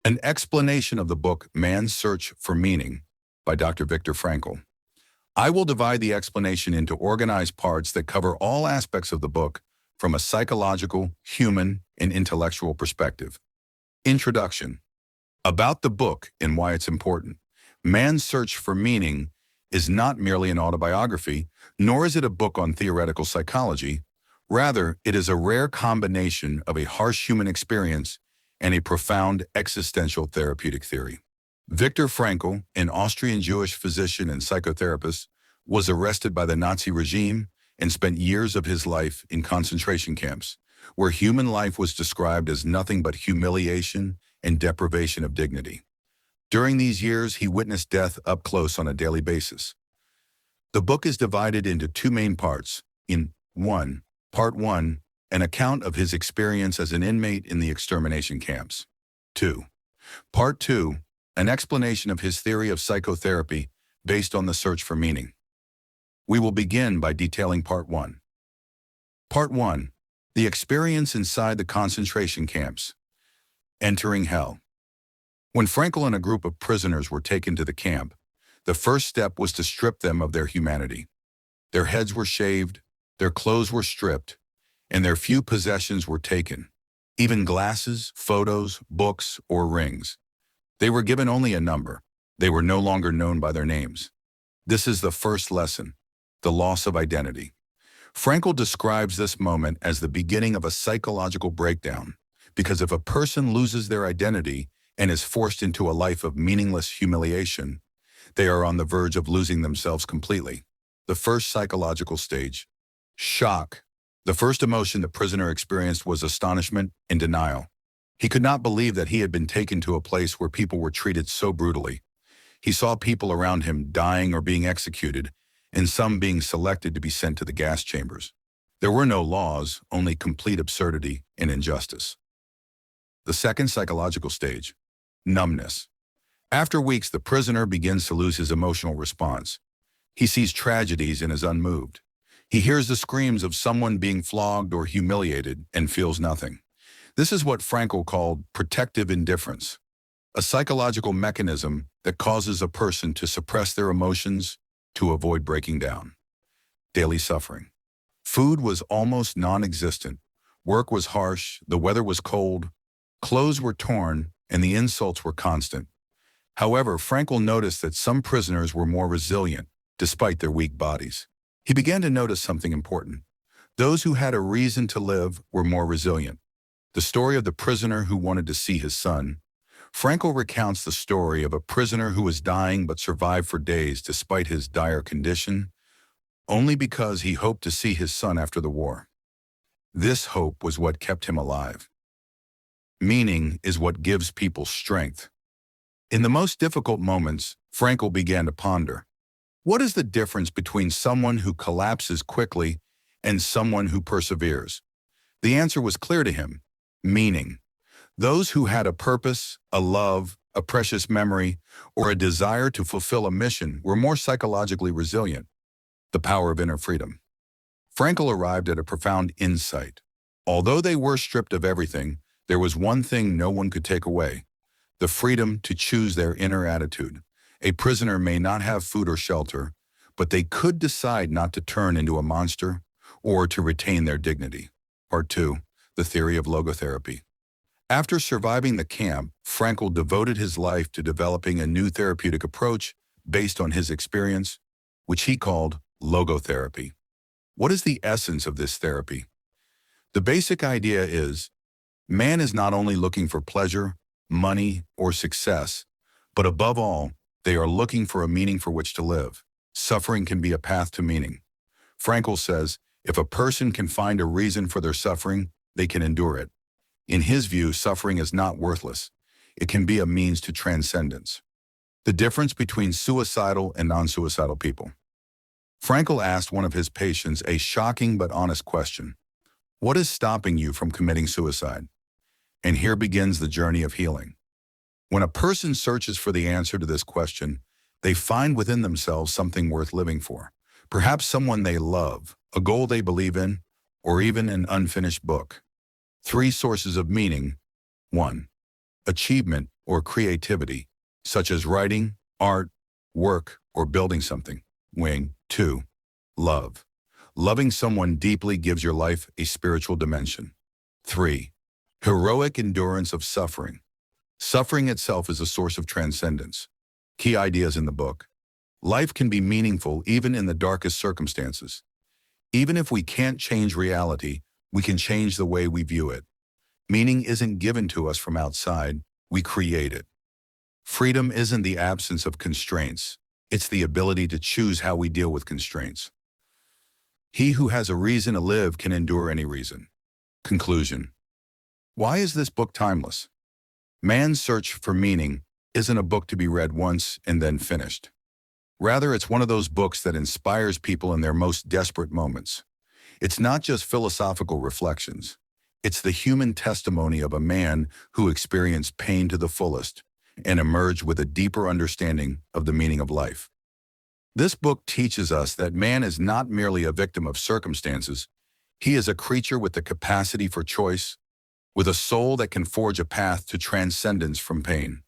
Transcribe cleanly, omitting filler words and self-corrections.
An explanation of the book Man's Search for Meaning by Dr. Viktor Frankl. I will divide the explanation into organized parts that cover all aspects of the book from a psychological, human, and intellectual perspective. Introduction. About the book and why it's important. Man's Search for Meaning is not merely an autobiography, nor is it a book on theoretical psychology. Rather, it is a rare combination of a harsh human experience and a profound existential therapeutic theory. Viktor Frankl, an Austrian Jewish physician and psychotherapist, was arrested by the Nazi regime and spent years of his life in concentration camps, where human life was described as nothing but humiliation and deprivation of dignity. During these years, he witnessed death up close on a daily basis. The book is divided into two main parts. In Part 1, an account of his experience as an inmate in the extermination camps. 2. Part 2, an explanation of his theory of psychotherapy based on the search for meaning. We will begin by detailing Part 1. Part 1, the experience inside the concentration camps. Entering hell. When Frankl and a group of prisoners were taken to the camp, the first step was to strip them of their humanity. Their heads were shaved, their clothes were stripped, and their few possessions were taken, even glasses, photos, books, or rings. They were given only a number. They were no longer known by their names. This is the first lesson, the loss of identity. Frankl describes this moment as the beginning of a psychological breakdown, because if a person loses their identity and is forced into a life of meaningless humiliation, they are on the verge of losing themselves completely. The first psychological stage, shock. The first emotion the prisoner experienced was astonishment and denial. He could not believe that he had been taken to a place where people were treated so brutally. He saw people around him dying or being executed, and some being selected to be sent to the gas chambers. There were no laws, only complete absurdity and injustice. The second psychological stage, numbness. After weeks, the prisoner begins to lose his emotional response. He sees tragedies and is unmoved. He hears the screams of someone being flogged or humiliated and feels nothing. This is what Frankl called protective indifference, a psychological mechanism that causes a person to suppress their emotions to avoid breaking down. Daily suffering. Food was almost non-existent. Work was harsh, the weather was cold, clothes were torn, and the insults were constant. However, Frankl noticed that some prisoners were more resilient, despite their weak bodies. He began to notice something important. Those who had a reason to live were more resilient. The story of the prisoner who wanted to see his son. Frankl recounts the story of a prisoner who was dying but survived for days despite his dire condition, only because he hoped to see his son after the war. This hope was what kept him alive. Meaning is what gives people strength. In the most difficult moments, Frankl began to ponder. What is the difference between someone who collapses quickly and someone who perseveres? The answer was clear to him: meaning. Those who had a purpose, a love, a precious memory, or a desire to fulfill a mission were more psychologically resilient. The power of inner freedom. Frankl arrived at a profound insight. Although they were stripped of everything, there was one thing no one could take away: the freedom to choose their inner attitude. A prisoner may not have food or shelter, but they could decide not to turn into a monster or to retain their dignity. Part 2, the theory of logotherapy. After surviving the camp, Frankl devoted his life to developing a new therapeutic approach based on his experience, which he called logotherapy. What is the essence of this therapy? The basic idea is, man is not only looking for pleasure, money, or success, but above all, they are looking for a meaning for which to live. Suffering can be a path to meaning. Frankl says, if a person can find a reason for their suffering, they can endure it. In his view, suffering is not worthless. It can be a means to transcendence. The difference between suicidal and non-suicidal people. Frankl asked one of his patients a shocking but honest question. What is stopping you from committing suicide? And here begins the journey of healing. When a person searches for the answer to this question, they find within themselves something worth living for. Perhaps someone they love, a goal they believe in, or even an unfinished book. 3 sources of meaning. 1. Achievement, or creativity, such as writing, art, work, or building something. Wing 2. Love. Loving someone deeply gives your life a spiritual dimension. 3. Heroic endurance of suffering. Suffering itself is a source of transcendence. Key ideas in the book. Life can be meaningful even in the darkest circumstances. Even if we can't change reality, we can change the way we view it. Meaning isn't given to us from outside, we create it. Freedom isn't the absence of constraints, it's the ability to choose how we deal with constraints. He who has a reason to live can endure any reason. Conclusion. Why is this book timeless? Man's Search for Meaning isn't a book to be read once and then finished. Rather, it's one of those books that inspires people in their most desperate moments. It's not just philosophical reflections. It's the human testimony of a man who experienced pain to the fullest and emerged with a deeper understanding of the meaning of life. This book teaches us that man is not merely a victim of circumstances. He is a creature with the capacity for choice, with a soul that can forge a path to transcendence from pain.